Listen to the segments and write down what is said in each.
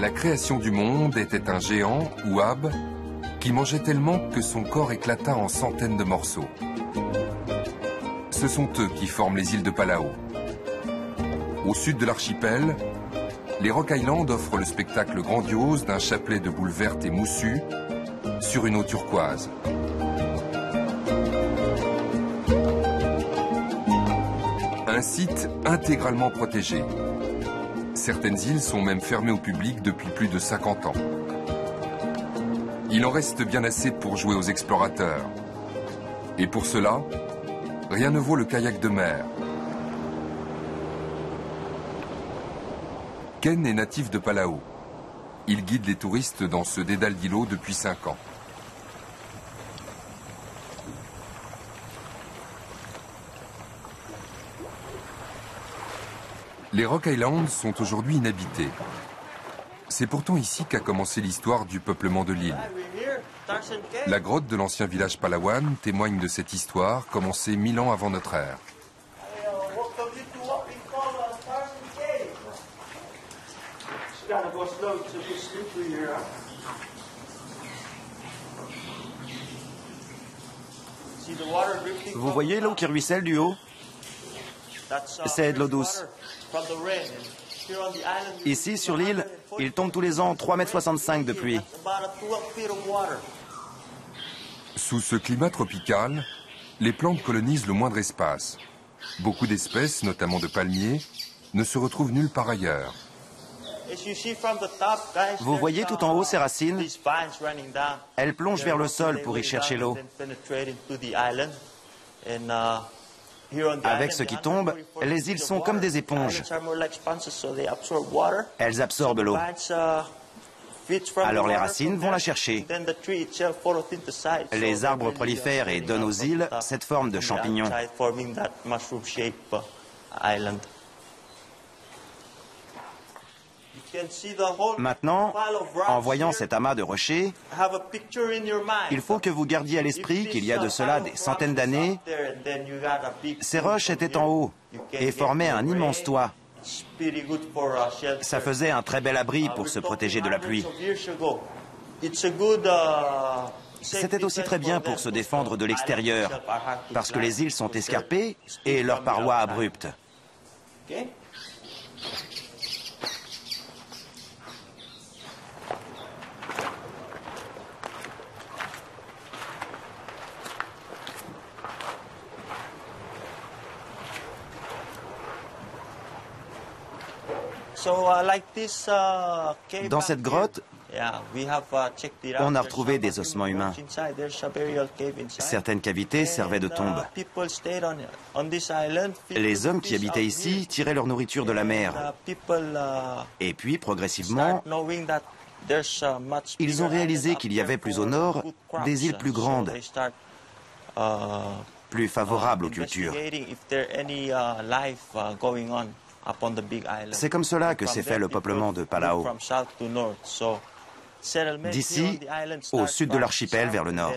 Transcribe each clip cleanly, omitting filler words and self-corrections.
la création du monde était un géant, Ouab, qui mangeait tellement que son corps éclata en centaines de morceaux. Ce sont eux qui forment les îles de Palau. Au sud de l'archipel, les Rock Islands offrent le spectacle grandiose d'un chapelet de boules vertes et moussues sur une eau turquoise. Un site intégralement protégé. Certaines îles sont même fermées au public depuis plus de 50 ans. Il en reste bien assez pour jouer aux explorateurs. Et pour cela, rien ne vaut le kayak de mer. Ken est natif de Palau. Il guide les touristes dans ce dédale d'îlots depuis 5 ans. Les Rock Islands sont aujourd'hui inhabités. C'est pourtant ici qu'a commencé l'histoire du peuplement de l'île. La grotte de l'ancien village Palawan témoigne de cette histoire commencée 1000 ans avant notre ère. Vous voyez l'eau qui ruisselle du haut? C'est de l'eau douce. Ici, sur l'île, il tombe tous les ans 3,65 m de pluie. Sous ce climat tropical, les plantes colonisent le moindre espace. Beaucoup d'espèces, notamment de palmiers, ne se retrouvent nulle part ailleurs. Vous voyez tout en haut ces racines? Elles plongent vers le sol pour y chercher l'eau. Avec ce qui tombe, les îles sont comme des éponges. Elles absorbent l'eau. Alors les racines vont la chercher. Les arbres prolifèrent et donnent aux îles cette forme de champignon. Maintenant, en voyant cet amas de rochers, il faut que vous gardiez à l'esprit qu'il y a de cela des centaines d'années, ces roches étaient en haut et formaient un immense toit. Ça faisait un très bel abri pour se protéger de la pluie. C'était aussi très bien pour se défendre de l'extérieur, parce que les îles sont escarpées et leurs parois abruptes. Dans cette grotte, on a retrouvé des ossements humains. Certaines cavités servaient de tombes. Les hommes qui habitaient ici tiraient leur nourriture de la mer. Et puis, progressivement, ils ont réalisé qu'il y avait plus au nord des îles plus grandes, plus favorables aux cultures. C'est comme cela que s'est fait le peuplement de Palau. D'ici, au sud de l'archipel, vers le nord.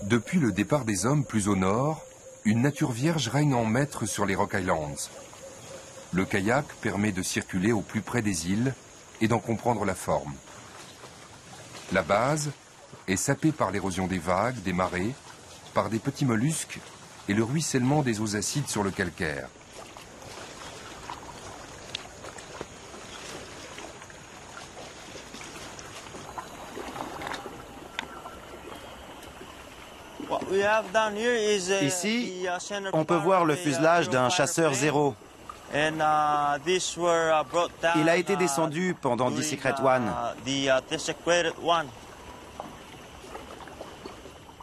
Depuis le départ des hommes plus au nord, une nature vierge règne en maître sur les Rock Islands. Le kayak permet de circuler au plus près des îles et d'en comprendre la forme. La base est sapée par l'érosion des vagues, des marées, par des petits mollusques et le ruissellement des eaux acides sur le calcaire. Ici, on peut voir le fuselage d'un chasseur Zero. Il a été descendu pendant Desecrated One.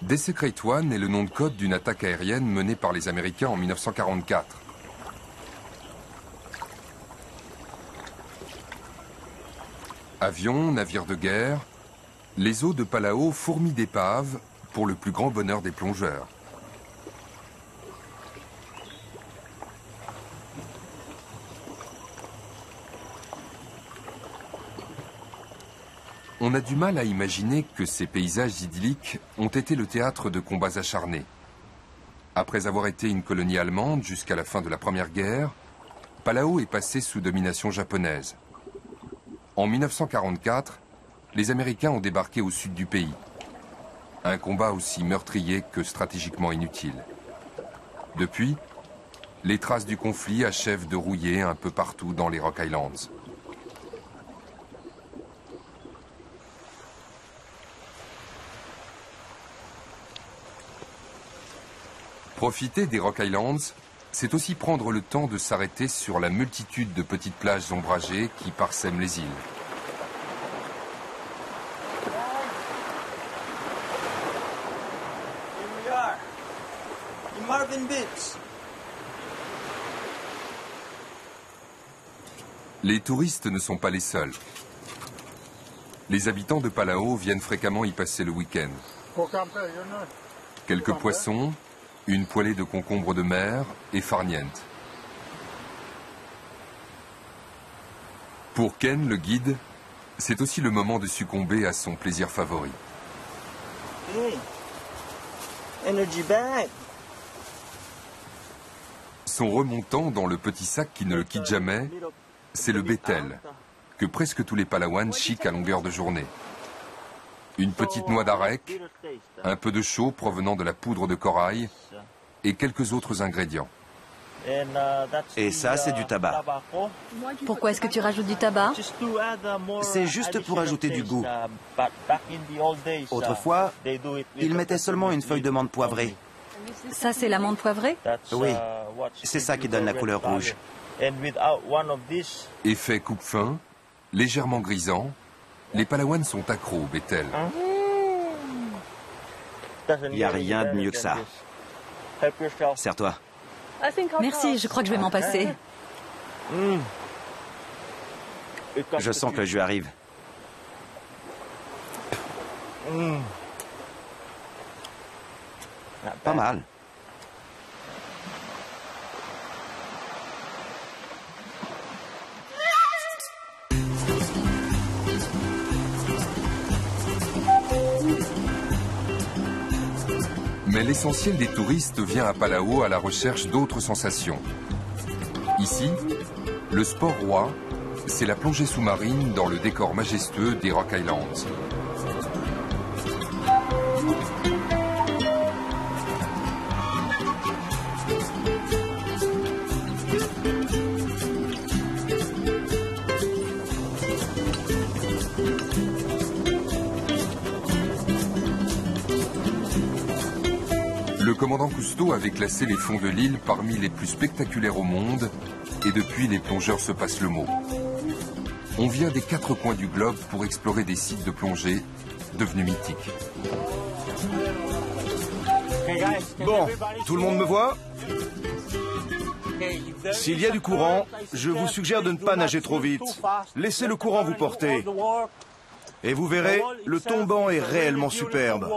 Desecrated One est le nom de code d'une attaque aérienne menée par les Américains en 1944. Avions, navires de guerre, les eaux de Palau fourmillent d'épaves pour le plus grand bonheur des plongeurs. On a du mal à imaginer que ces paysages idylliques ont été le théâtre de combats acharnés. Après avoir été une colonie allemande jusqu'à la fin de la Première Guerre, Palau est passé sous domination japonaise. En 1944, les Américains ont débarqué au sud du pays. Un combat aussi meurtrier que stratégiquement inutile. Depuis, les traces du conflit achèvent de rouiller un peu partout dans les Rock Islands. Profiter des Rock Islands, c'est aussi prendre le temps de s'arrêter sur la multitude de petites plages ombragées qui parsèment les îles. Les touristes ne sont pas les seuls. Les habitants de Palau viennent fréquemment y passer le week-end. Quelques poissons, une poêlée de concombres de mer et farniente. Pour Ken, le guide, c'est aussi le moment de succomber à son plaisir favori. Energy bag. Son remontant dans le petit sac qui ne le quitte jamais, c'est le bétel, que presque tous les Palauans chiquent à longueur de journée. Une petite noix d'arec, un peu de chaux provenant de la poudre de corail et quelques autres ingrédients. Et ça, c'est du tabac. Pourquoi est-ce que tu rajoutes du tabac? C'est juste pour ajouter du goût. Autrefois, ils mettaient seulement une feuille de menthe poivrée. Ça, c'est l'amande poivrée? Oui, c'est ça qui donne la couleur rouge. Effet coupe-fin, légèrement grisant, les Palauans sont accros au bétel. Il n'y a rien de mieux que ça. Sers-toi. Merci, je crois que je vais m'en passer. Je sens que le jus arrive. Pas mal. Mais l'essentiel des touristes vient à Palau à la recherche d'autres sensations. Ici, le sport roi, c'est la plongée sous-marine dans le décor majestueux des Rock Islands. Le commandant Cousteau avait classé les fonds de l'île parmi les plus spectaculaires au monde et depuis les plongeurs se passent le mot. On vient des 4 coins du globe pour explorer des sites de plongée devenus mythiques. Bon, tout le monde me voit? S'il y a du courant, je vous suggère de ne pas nager trop vite. Laissez le courant vous porter. Et vous verrez, le tombant est réellement superbe.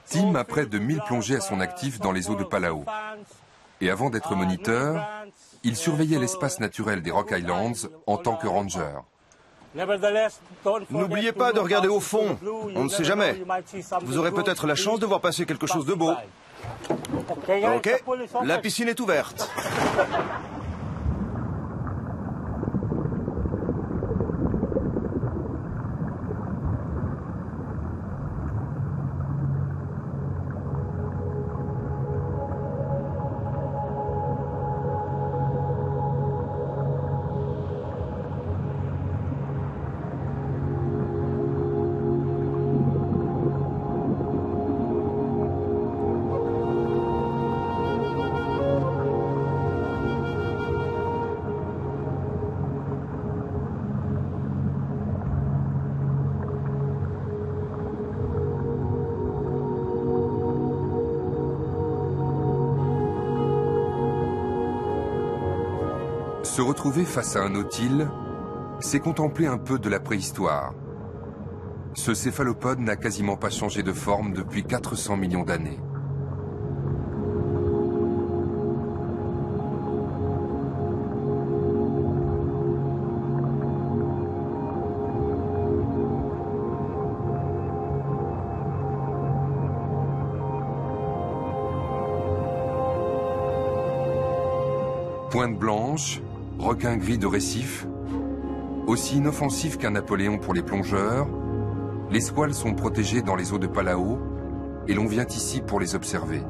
Tim a près de 1000 plongées à son actif dans les eaux de Palau. Et avant d'être moniteur, il surveillait l'espace naturel des Rock Islands en tant que ranger. N'oubliez pas de regarder au fond, on ne sait jamais. Vous aurez peut-être la chance de voir passer quelque chose de beau. Ok, la piscine est ouverte. Se retrouver face à un nautile, c'est contempler un peu de la préhistoire. Ce céphalopode n'a quasiment pas changé de forme depuis 400 millions d'années. Pointe blanche, requin gris de récif, aussi inoffensifs qu'un Napoléon pour les plongeurs, les squales sont protégés dans les eaux de Palau et l'on vient ici pour les observer.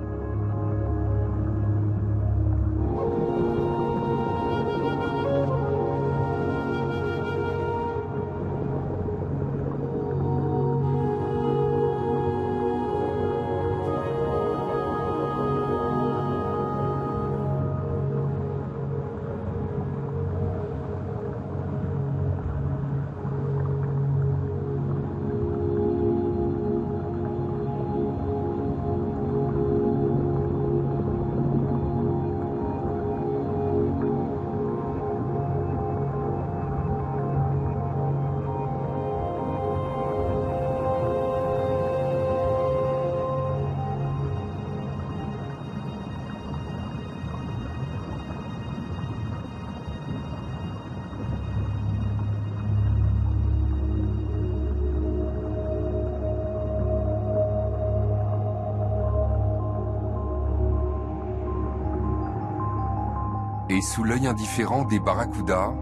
Et sous l'œil indifférent des barracudas,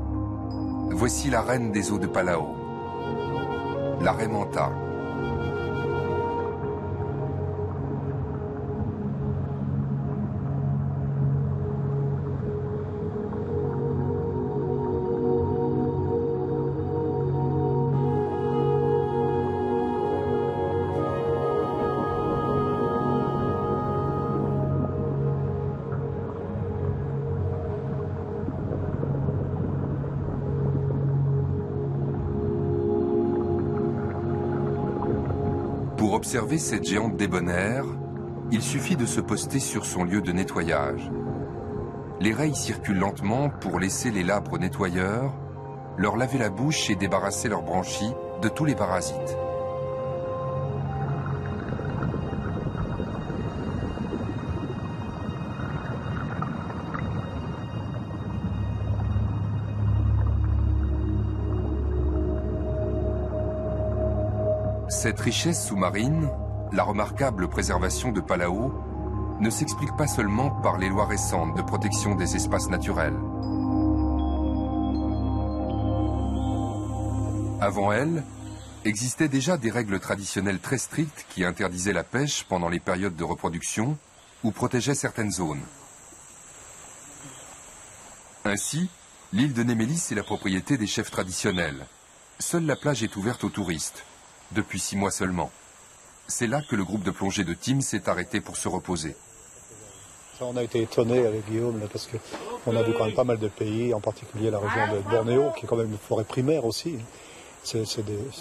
voici la reine des eaux de Palau, la raie manta. Pour observer cette géante débonnaire, il suffit de se poster sur son lieu de nettoyage. Les raies y circulent lentement pour laisser les labres nettoyeurs leur laver la bouche et débarrasser leurs branchies de tous les parasites. Cette richesse sous-marine, la remarquable préservation de Palau, ne s'explique pas seulement par les lois récentes de protection des espaces naturels. Avant elle, existaient déjà des règles traditionnelles très strictes qui interdisaient la pêche pendant les périodes de reproduction ou protégeaient certaines zones. Ainsi, l'île de Némélis est la propriété des chefs traditionnels. Seule la plage est ouverte aux touristes. Depuis 6 mois seulement. C'est là que le groupe de plongée de Tim s'est arrêté pour se reposer. On a été étonnés avec Guillaume là, parce qu'on a vu quand même pas mal de pays, en particulier la région de Bornéo, qui est quand même une forêt primaire aussi. C'est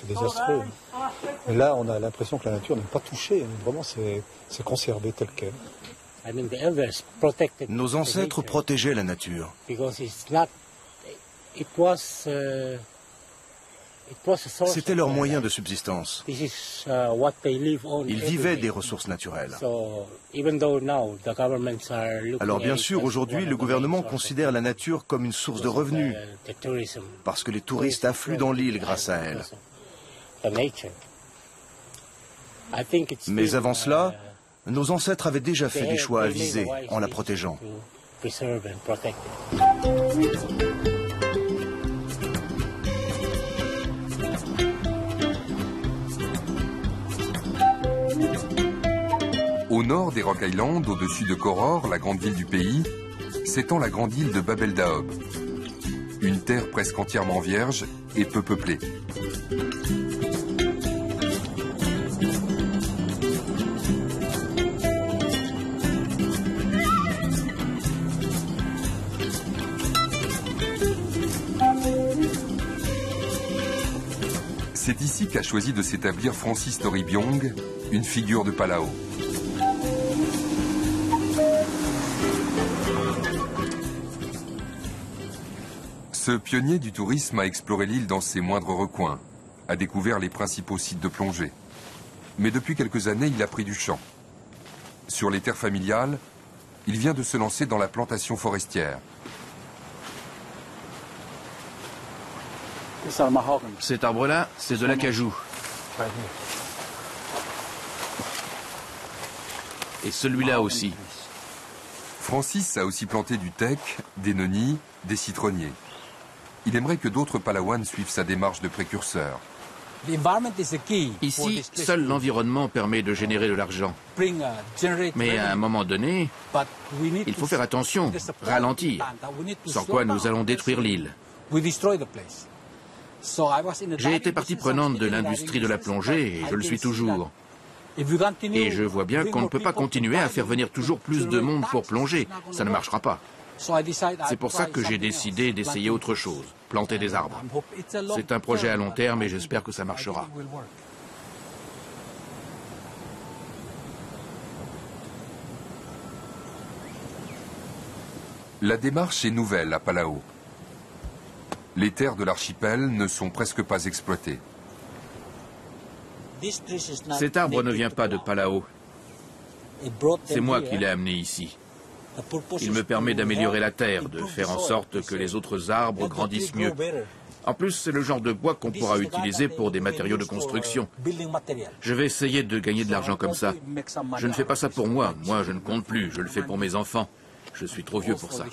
désastreux. Et là, on a l'impression que la nature n'est pas touchée. Vraiment, c'est conservé tel quel. Nos ancêtres protégeaient la nature. C'était leur moyen de subsistance. Ils vivaient des ressources naturelles. Alors bien sûr, aujourd'hui, le gouvernement considère la nature comme une source de revenus, parce que les touristes affluent dans l'île grâce à elle. Mais avant cela, nos ancêtres avaient déjà fait des choix avisés en la protégeant. Au nord des Rock Islands, au-dessus de Koror, la grande ville du pays, s'étend la grande île de Bab el-Daob. Une terre presque entièrement vierge et peu peuplée. C'est ici qu'a choisi de s'établir Francis Toribiong, une figure de Palau. Ce pionnier du tourisme a exploré l'île dans ses moindres recoins, a découvert les principaux sites de plongée. Mais depuis quelques années, il a pris du champ. Sur les terres familiales, il vient de se lancer dans la plantation forestière. Cet arbre-là, c'est de l'acajou. Et celui-là aussi. Francis a aussi planté du teck, des noni, des citronniers. Il aimerait que d'autres Palawans suivent sa démarche de précurseur. Ici, seul l'environnement permet de générer de l'argent. Mais à un moment donné, il faut faire attention, ralentir, sans quoi nous allons détruire l'île. J'ai été partie prenante de l'industrie de la plongée et je le suis toujours. Et je vois bien qu'on ne peut pas continuer à faire venir toujours plus de monde pour plonger. Ça ne marchera pas. C'est pour ça que j'ai décidé d'essayer autre chose, planter des arbres. C'est un projet à long terme et j'espère que ça marchera. La démarche est nouvelle à Palau. Les terres de l'archipel ne sont presque pas exploitées. Cet arbre ne vient pas de Palau. C'est moi qui l'ai amené ici. Il me permet d'améliorer la terre, de faire en sorte que les autres arbres grandissent mieux. En plus, c'est le genre de bois qu'on pourra utiliser pour des matériaux de construction. Je vais essayer de gagner de l'argent comme ça. Je ne fais pas ça pour moi. Moi, je ne compte plus. Je le fais pour mes enfants. Je suis trop vieux pour ça.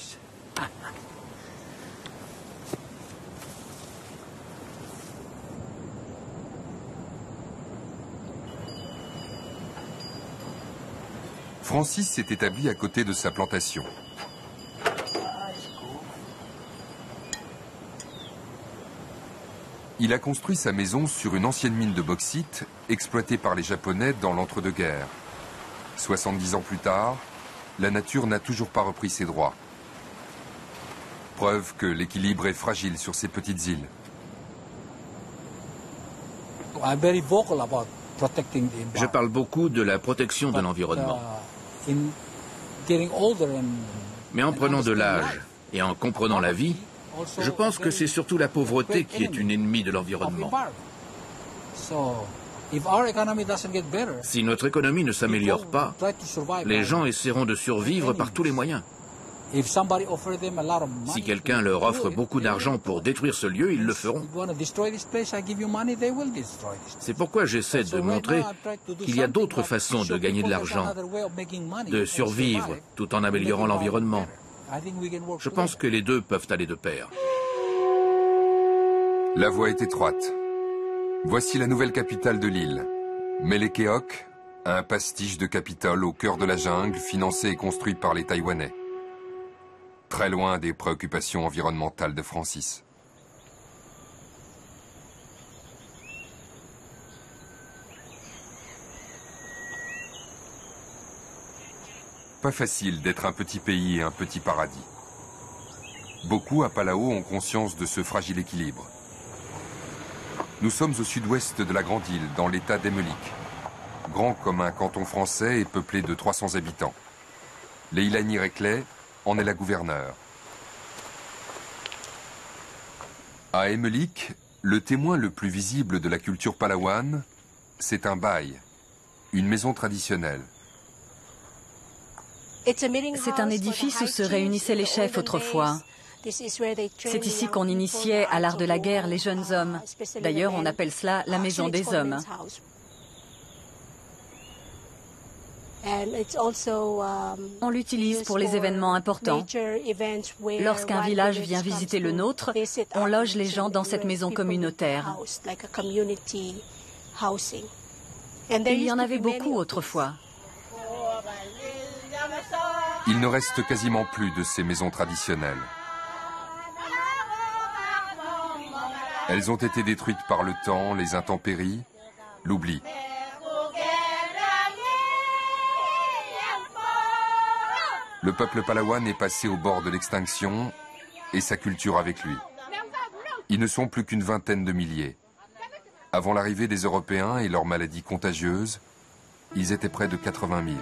Francis s'est établi à côté de sa plantation. Il a construit sa maison sur une ancienne mine de bauxite exploitée par les Japonais dans l'entre-deux-guerres. 70 ans plus tard, la nature n'a toujours pas repris ses droits. Preuve que l'équilibre est fragile sur ces petites îles. Je parle beaucoup de la protection de l'environnement. Mais en prenant de l'âge et en comprenant la vie, je pense que c'est surtout la pauvreté qui est une ennemie de l'environnement. Si notre économie ne s'améliore pas, les gens essaieront de survivre par tous les moyens. Si quelqu'un leur offre beaucoup d'argent pour détruire ce lieu, ils le feront. C'est pourquoi j'essaie de montrer qu'il y a d'autres façons de gagner de l'argent, de survivre tout en améliorant l'environnement. Je pense que les deux peuvent aller de pair. La voie est étroite. Voici la nouvelle capitale de l'île, Melekeok, un pastiche de capitole au cœur de la jungle, financé et construit par les Taïwanais. Très loin des préoccupations environnementales de Francis. Pas facile d'être un petit pays et un petit paradis. Beaucoup à Palau ont conscience de ce fragile équilibre. Nous sommes au sud-ouest de la grande île, dans l'état d'Emmelik, grand comme un canton français et peuplé de 300 habitants. Leilani Reclay en est la gouverneure. À Emmelik, le témoin le plus visible de la culture palawane, c'est un baï, une maison traditionnelle. C'est un édifice où se réunissaient les chefs autrefois. C'est ici qu'on initiait à l'art de la guerre les jeunes hommes. D'ailleurs, on appelle cela la maison des hommes. On l'utilise pour les événements importants. Lorsqu'un village vient visiter le nôtre, on loge les gens dans cette maison communautaire. Il y en avait beaucoup autrefois. Il ne reste quasiment plus de ces maisons traditionnelles. Elles ont été détruites par le temps, les intempéries, l'oubli. Le peuple palawan est passé au bord de l'extinction et sa culture avec lui. Ils ne sont plus qu'une vingtaine de milliers. Avant l'arrivée des Européens et leurs maladies contagieuses, ils étaient près de 80 000.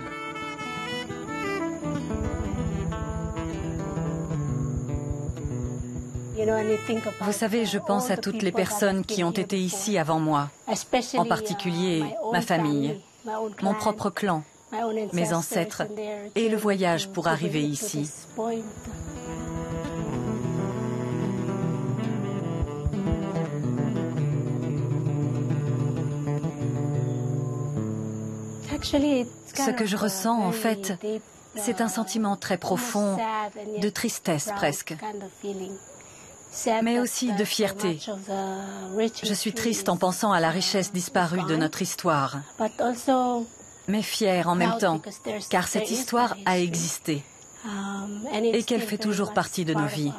Vous savez, je pense à toutes les personnes qui ont été ici avant moi, en particulier ma famille, mon propre clan, mes ancêtres et le voyage pour arriver ici. Ce que je ressens, en fait, C'est un sentiment très profond, de tristesse presque, mais aussi de fierté. Je suis triste en pensant à la richesse disparue de notre histoire, mais fière en même temps, car cette histoire a existé et qu'elle fait toujours partie de nos vies.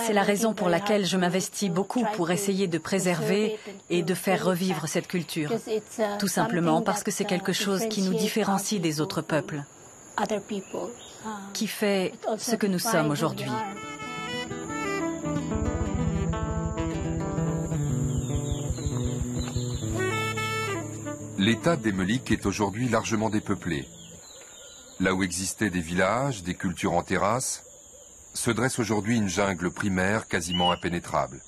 C'est la raison pour laquelle je m'investis beaucoup pour essayer de préserver et de faire revivre cette culture. Tout simplement parce que c'est quelque chose qui nous différencie des autres peuples, qui fait ce que nous sommes aujourd'hui. L'état d'Emmelik est aujourd'hui largement dépeuplé. Là où existaient des villages, des cultures en terrasse, se dresse aujourd'hui une jungle primaire quasiment impénétrable.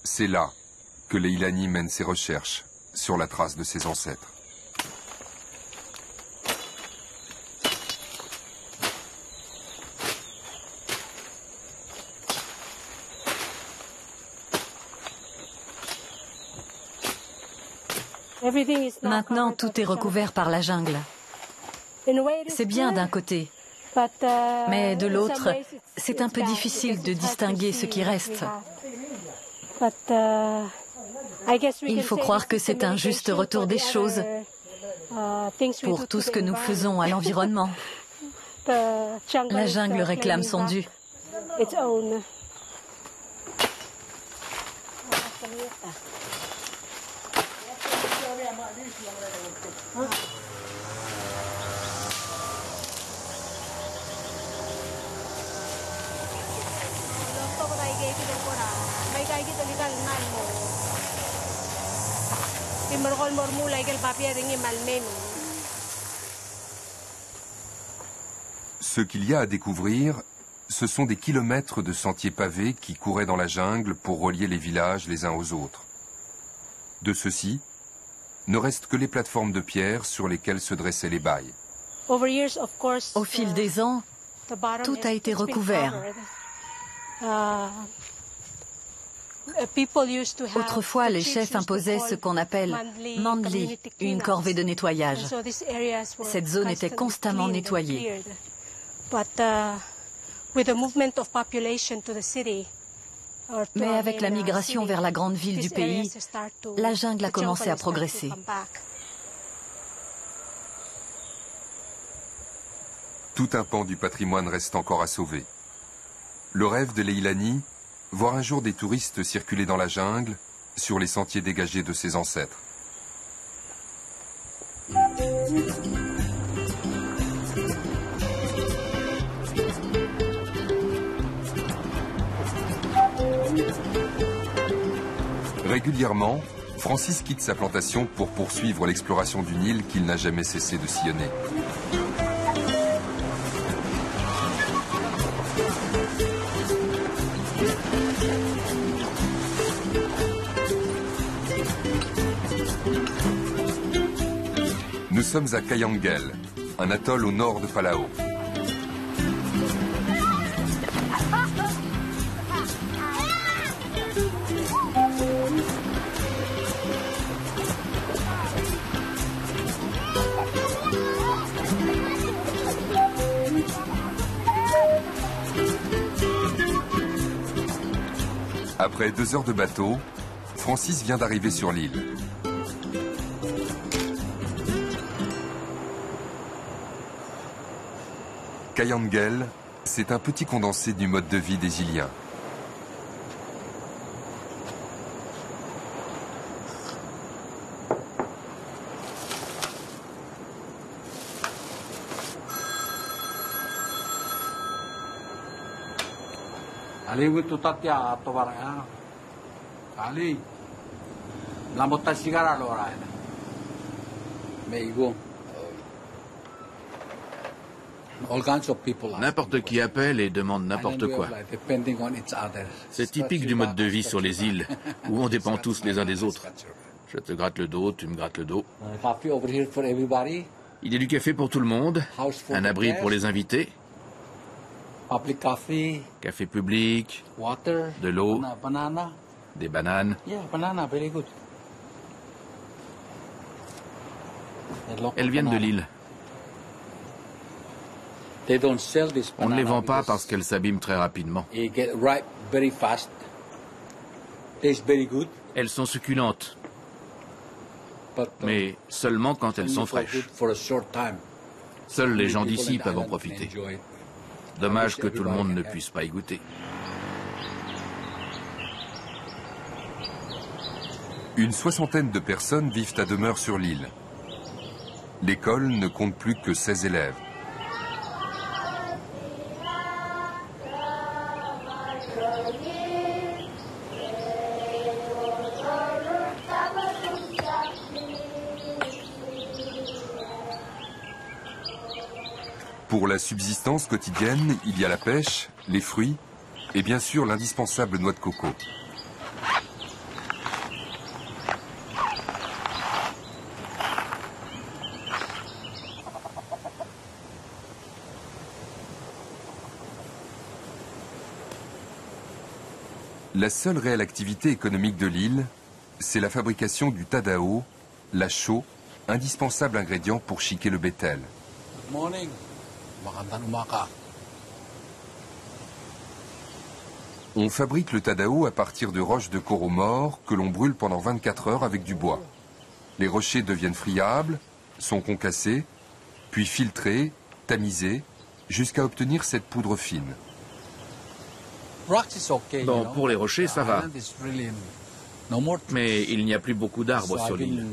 C'est là que Leilani mène ses recherches sur la trace de ses ancêtres. Maintenant, tout est recouvert par la jungle. C'est bien d'un côté, mais de l'autre, c'est un peu difficile de distinguer ce qui reste. Il faut croire que c'est un juste retour des choses pour tout ce que nous faisons à l'environnement. La jungle réclame son dû. Ce qu'il y a à découvrir, ce sont des kilomètres de sentiers pavés qui couraient dans la jungle pour relier les villages les uns aux autres. De ceux-ci, ne restent que les plateformes de pierre sur lesquelles se dressaient les bails. Au fil des ans, tout a été recouvert. Autrefois, les chefs imposaient ce qu'on appelle mandli, une corvée de nettoyage. Cette zone était constamment nettoyée. Mais avec la migration vers la grande ville du pays, la jungle a commencé à progresser. Tout un pan du patrimoine reste encore à sauver. Le rêve de Leilani, voir un jour des touristes circuler dans la jungle, sur les sentiers dégagés de ses ancêtres. Régulièrement, Francis quitte sa plantation pour poursuivre l'exploration du Nil qu'il n'a jamais cessé de sillonner. Nous sommes à Kayangel, un atoll au nord de Palau. Après 2 heures de bateau, Francis vient d'arriver sur l'île. Kayangel, c'est un petit condensé du mode de vie des Iliens. N'importe qui appelle et demande n'importe quoi. C'est typique du mode de vie sur les îles, où on dépend tous les uns des autres. Je te gratte le dos, tu me grattes le dos. Il y a du café pour tout le monde, un abri pour les invités, café public, de l'eau, des bananes. Elles viennent de l'île. On ne les vend pas parce qu'elles s'abîment très rapidement. Elles sont succulentes, mais seulement quand elles sont fraîches. Seuls les gens d'ici peuvent en profiter. Dommage que tout le monde ne puisse pas y goûter. Une soixantaine de personnes vivent à demeure sur l'île. L'école ne compte plus que 16 élèves. Pour la subsistance quotidienne, il y a la pêche, les fruits et bien sûr l'indispensable noix de coco. La seule réelle activité économique de l'île, c'est la fabrication du tadao, la chaux, indispensable ingrédient pour chiquer le bétel. On fabrique le tadao à partir de roches de coraux morts que l'on brûle pendant 24 heures avec du bois. Les rochers deviennent friables, sont concassés, puis filtrés, tamisés, jusqu'à obtenir cette poudre fine. Bon, pour les rochers, ça va. Mais il n'y a plus beaucoup d'arbres sur l'île.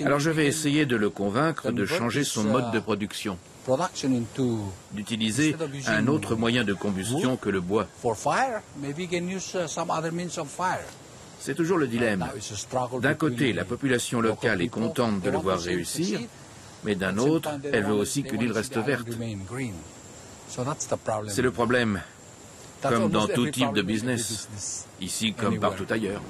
Alors je vais essayer de le convaincre de changer son mode de production, d'utiliser un autre moyen de combustion que le bois. C'est toujours le dilemme. D'un côté, la population locale est contente de le voir réussir, mais d'un autre, elle veut aussi que l'île reste verte. C'est le problème, comme dans tout type de business, ici comme partout ailleurs.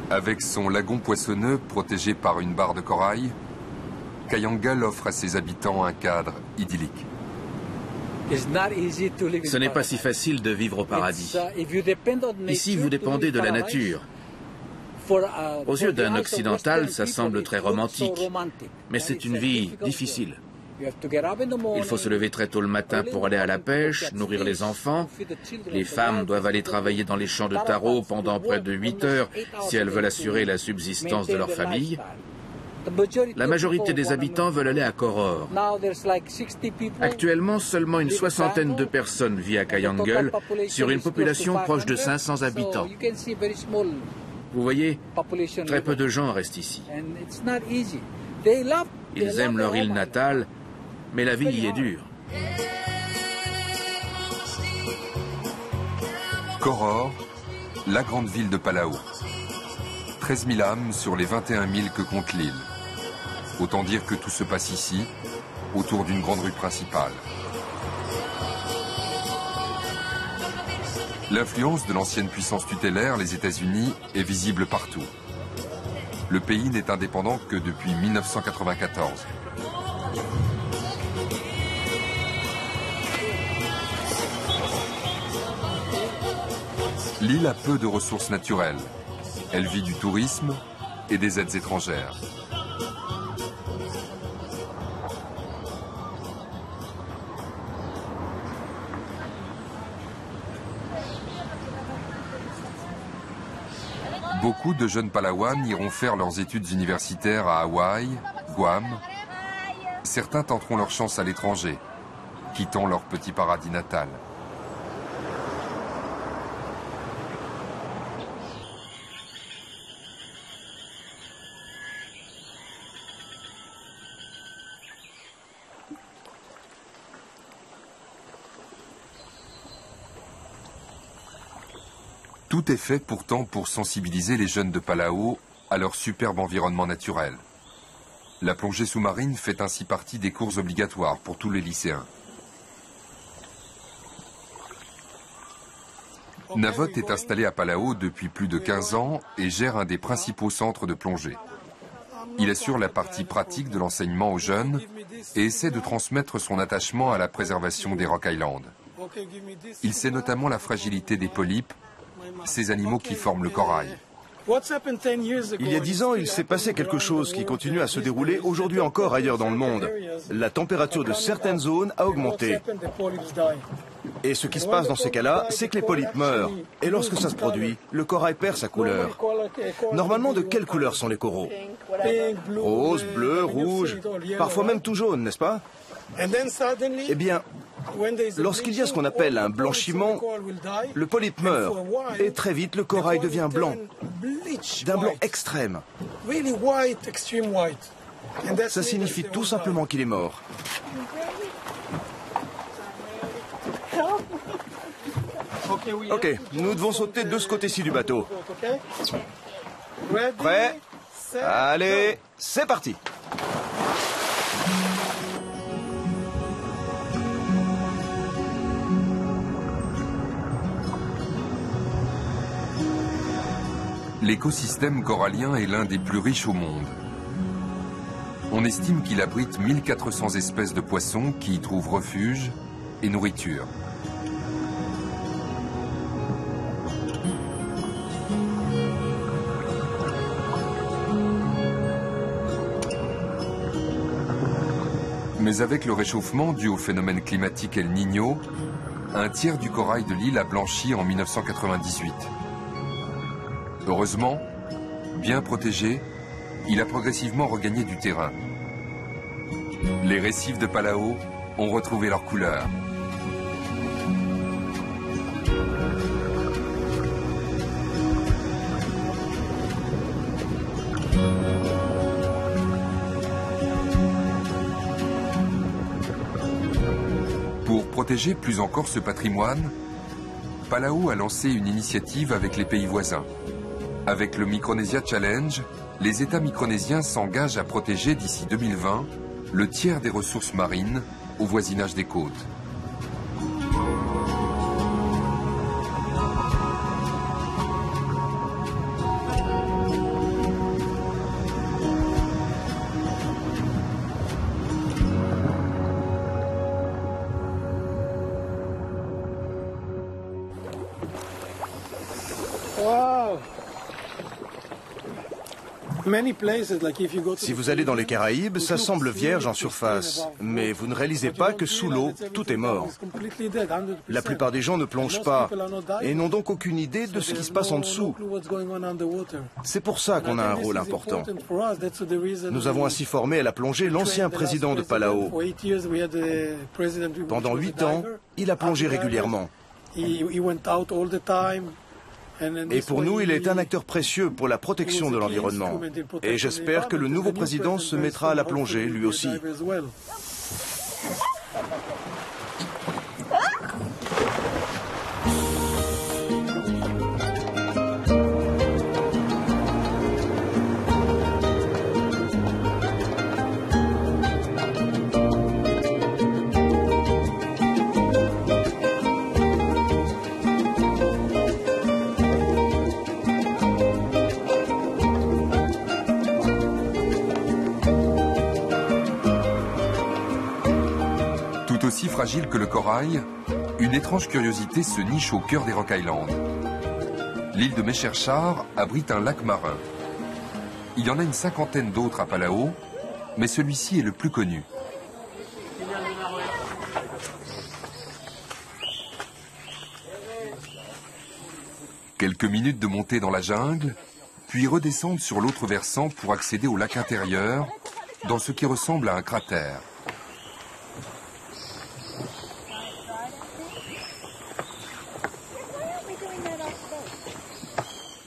Avec son lagon poissonneux protégé par une barre de corail, Kayangal offre à ses habitants un cadre idyllique. Ce n'est pas si facile de vivre au paradis. Ici, vous dépendez de la nature. Aux yeux d'un occidental, ça semble très romantique, mais c'est une vie difficile. Il faut se lever très tôt le matin pour aller à la pêche, nourrir les enfants. Les femmes doivent aller travailler dans les champs de taro pendant près de 8 heures si elles veulent assurer la subsistance de leur famille. La majorité des habitants veulent aller à Koror. Actuellement, seulement une soixantaine de personnes vivent à Kayangal sur une population proche de 500 habitants. Vous voyez, très peu de gens restent ici. Ils aiment leur île natale, mais la vie y est dure. Koror, la grande ville de Palau. 13 000 âmes sur les 21 000 que compte l'île. Autant dire que tout se passe ici, autour d'une grande rue principale. L'influence de l'ancienne puissance tutélaire, les États-Unis, est visible partout. Le pays n'est indépendant que depuis 1994. L'île a peu de ressources naturelles. Elle vit du tourisme et des aides étrangères. Beaucoup de jeunes Palauans iront faire leurs études universitaires à Hawaï, Guam. Certains tenteront leur chance à l'étranger, quittant leur petit paradis natal. Tout est fait pourtant pour sensibiliser les jeunes de Palau à leur superbe environnement naturel. La plongée sous-marine fait ainsi partie des cours obligatoires pour tous les lycéens. Navot est installé à Palau depuis plus de 15 ans et gère un des principaux centres de plongée. Il assure la partie pratique de l'enseignement aux jeunes et essaie de transmettre son attachement à la préservation des Rock Islands. Il sait notamment la fragilité des polypes ces animaux qui forment le corail. Il y a 10 ans, il s'est passé quelque chose qui continue à se dérouler aujourd'hui encore ailleurs dans le monde. La température de certaines zones a augmenté. Et ce qui se passe dans ces cas-là, c'est que les polypes meurent. Et lorsque ça se produit, le corail perd sa couleur. Normalement, de quelle couleur sont les coraux? Rose, bleu, rouge, parfois même tout jaune, n'est-ce pas? Eh bien, lorsqu'il y a ce qu'on appelle un blanchiment, le polype meurt et très vite le corail devient blanc, d'un blanc extrême. Ça signifie tout simplement qu'il est mort. Ok, nous devons sauter de ce côté-ci du bateau. Prêt? Allez, c'est parti! L'écosystème corallien est l'un des plus riches au monde. On estime qu'il abrite 1400 espèces de poissons qui y trouvent refuge et nourriture. Mais avec le réchauffement dû au phénomène climatique El Niño, un tiers du corail de l'île a blanchi en 1998. Heureusement, bien protégé, il a progressivement regagné du terrain. Les récifs de Palau ont retrouvé leur couleur. Pour protéger plus encore ce patrimoine, Palau a lancé une initiative avec les pays voisins. Avec le Micronesia Challenge, les États micronésiens s'engagent à protéger d'ici 2020 le tiers des ressources marines au voisinage des côtes. Si vous allez dans les Caraïbes, ça semble vierge en surface, mais vous ne réalisez pas que sous l'eau, tout est mort. La plupart des gens ne plongent pas et n'ont donc aucune idée de ce qui se passe en dessous. C'est pour ça qu'on a un rôle important. Nous avons ainsi formé à la plongée l'ancien président de Palau. Pendant 8 ans, il a plongé régulièrement. Et pour nous, il est un acteur précieux pour la protection de l'environnement. Et j'espère que le nouveau président se mettra à la plongée, lui aussi. Aussi fragile que le corail, une étrange curiosité se niche au cœur des Rock Islands. L'île de Mecherchar abrite un lac marin. Il y en a une 50aine d'autres à Palau, mais celui-ci est le plus connu. Quelques minutes de montée dans la jungle, puis redescendre sur l'autre versant pour accéder au lac intérieur, dans ce qui ressemble à un cratère.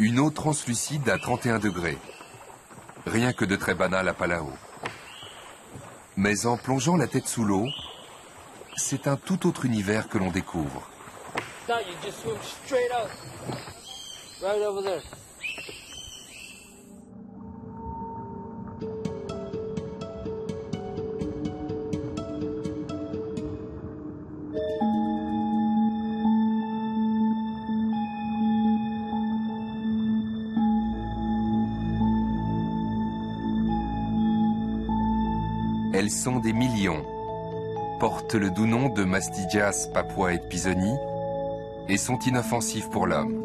Une eau translucide à 31 degrés. Rien que de très banal à Palau. Mais en plongeant la tête sous l'eau, c'est un tout autre univers que l'on découvre. Elles sont des millions, portent le doux nom de Mastigias papua et pisoni et sont inoffensives pour l'homme.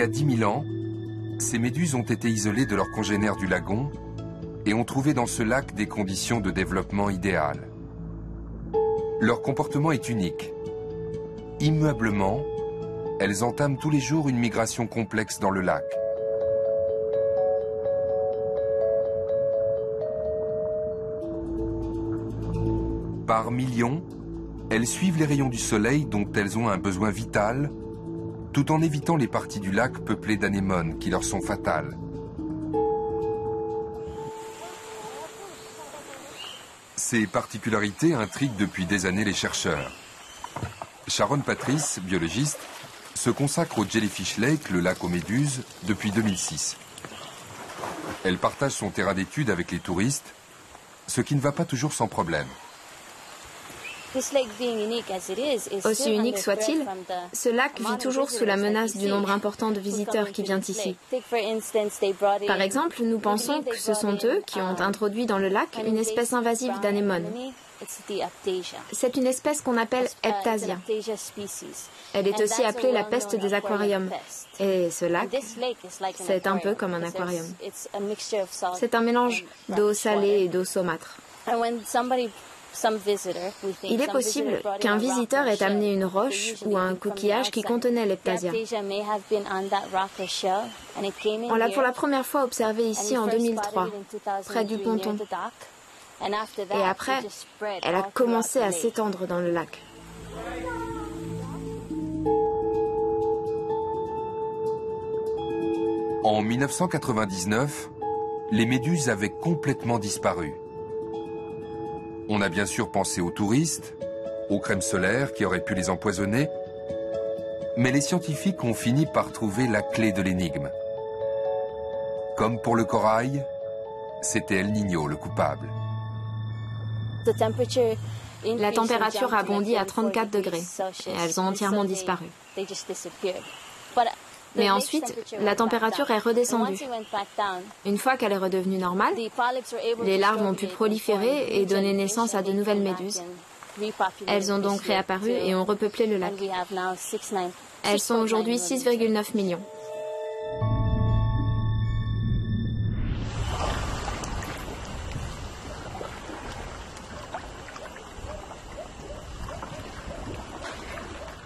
a 10 000 ans, ces méduses ont été isolées de leurs congénères du lagon et ont trouvé dans ce lac des conditions de développement idéales. Leur comportement est unique. Immuablement, elles entament tous les jours une migration complexe dans le lac. Par millions, elles suivent les rayons du soleil dont elles ont un besoin vital, tout en évitant les parties du lac peuplées d'anémones qui leur sont fatales. Ces particularités intriguent depuis des années les chercheurs. Sharon Patrice, biologiste, se consacre au Jellyfish Lake, le lac aux méduses, depuis 2006. Elle partage son terrain d'étude avec les touristes, ce qui ne va pas toujours sans problème. Aussi unique soit-il, ce lac vit toujours sous la menace du nombre important de visiteurs qui viennent ici. Par exemple, nous pensons que ce sont eux qui ont introduit dans le lac une espèce invasive d'anémone. C'est une espèce qu'on appelle Aiptasia. Elle est aussi appelée la peste des aquariums. Et ce lac, c'est un peu comme un aquarium. C'est un mélange d'eau salée et d'eau saumâtre. Il est possible qu'un visiteur ait amené une roche ou un coquillage qui contenait l'Aiptasia. On l'a pour la première fois observé ici en 2003, près du ponton. Et après, elle a commencé à s'étendre dans le lac. En 1999, les méduses avaient complètement disparu. On a bien sûr pensé aux touristes, aux crèmes solaires qui auraient pu les empoisonner, mais les scientifiques ont fini par trouver la clé de l'énigme. Comme pour le corail, c'était El Niño le coupable. La température a bondi à 34 degrés et elles ont entièrement disparu. Mais ensuite, la température est redescendue. Une fois qu'elle est redevenue normale, les larves ont pu proliférer et donner naissance à de nouvelles méduses. Elles ont donc réapparu et ont repeuplé le lac. Elles sont aujourd'hui 6,9 millions.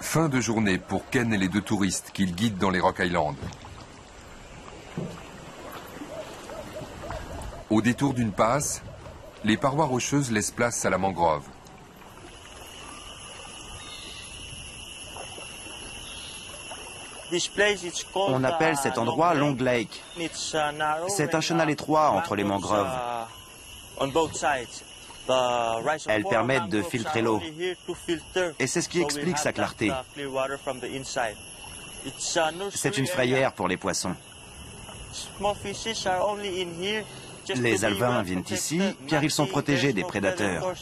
Fin de journée pour Ken et les deux touristes qu'ils guident dans les Rock Islands. Au détour d'une passe, les parois rocheuses laissent place à la mangrove. On appelle cet endroit Long Lake. C'est un chenal étroit entre les mangroves. Elles permettent de filtrer l'eau. Et c'est ce qui explique sa clarté. C'est une frayère pour les poissons. Les alevins viennent ici car ils sont protégés des prédateurs.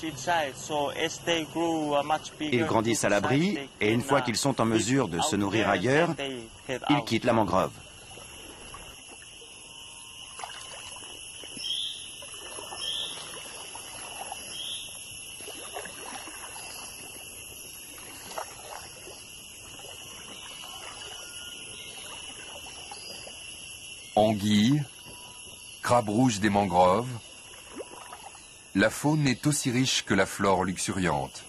Ils grandissent à l'abri et une fois qu'ils sont en mesure de se nourrir ailleurs, ils quittent la mangrove. Anguilles, crabes rouges des mangroves, la faune est aussi riche que la flore luxuriante.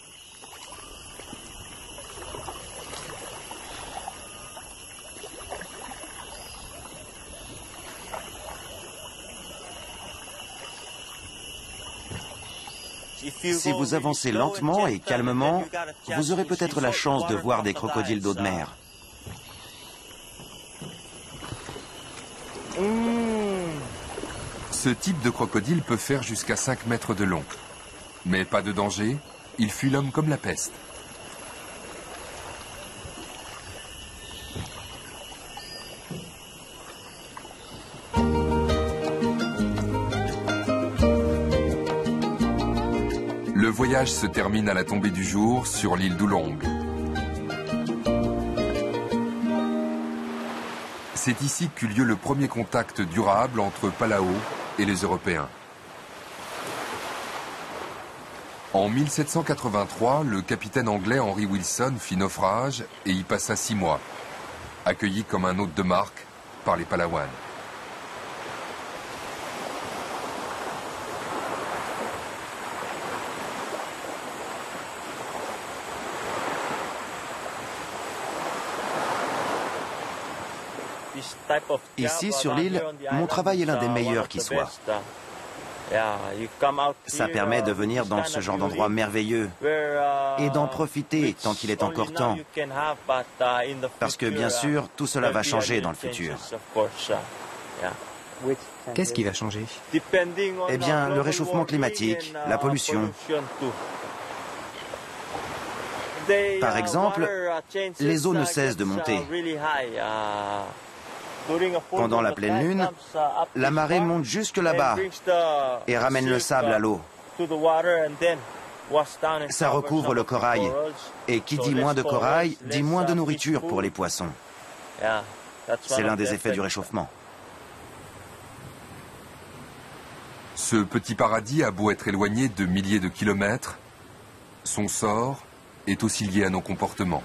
Si vous avancez lentement et calmement, vous aurez peut-être la chance de voir des crocodiles d'eau de mer. Ce type de crocodile peut faire jusqu'à 5 mètres de long. Mais pas de danger, il fuit l'homme comme la peste. Le voyage se termine à la tombée du jour sur l'île d'Oolong. C'est ici qu'eut lieu le premier contact durable entre Palau et les Européens. En 1783, le capitaine anglais Henry Wilson fit naufrage et y passa 6 mois. accueilli comme un hôte de marque par les Palawans. Ici, sur l'île, mon travail est l'un des meilleurs qui soit. Ça permet de venir dans ce genre d'endroit merveilleux et d'en profiter tant qu'il est encore temps. Parce que bien sûr, tout cela va changer dans le futur. Qu'est-ce qui va changer? Eh bien, le réchauffement climatique, la pollution. Par exemple, les eaux ne cessent de monter. Pendant la pleine lune, la marée monte jusque là-bas et ramène le sable à l'eau. Ça recouvre le corail. Et qui dit moins de corail, dit moins de nourriture pour les poissons. C'est l'un des effets du réchauffement. Ce petit paradis a beau être éloigné de milliers de kilomètres, son sort est aussi lié à nos comportements.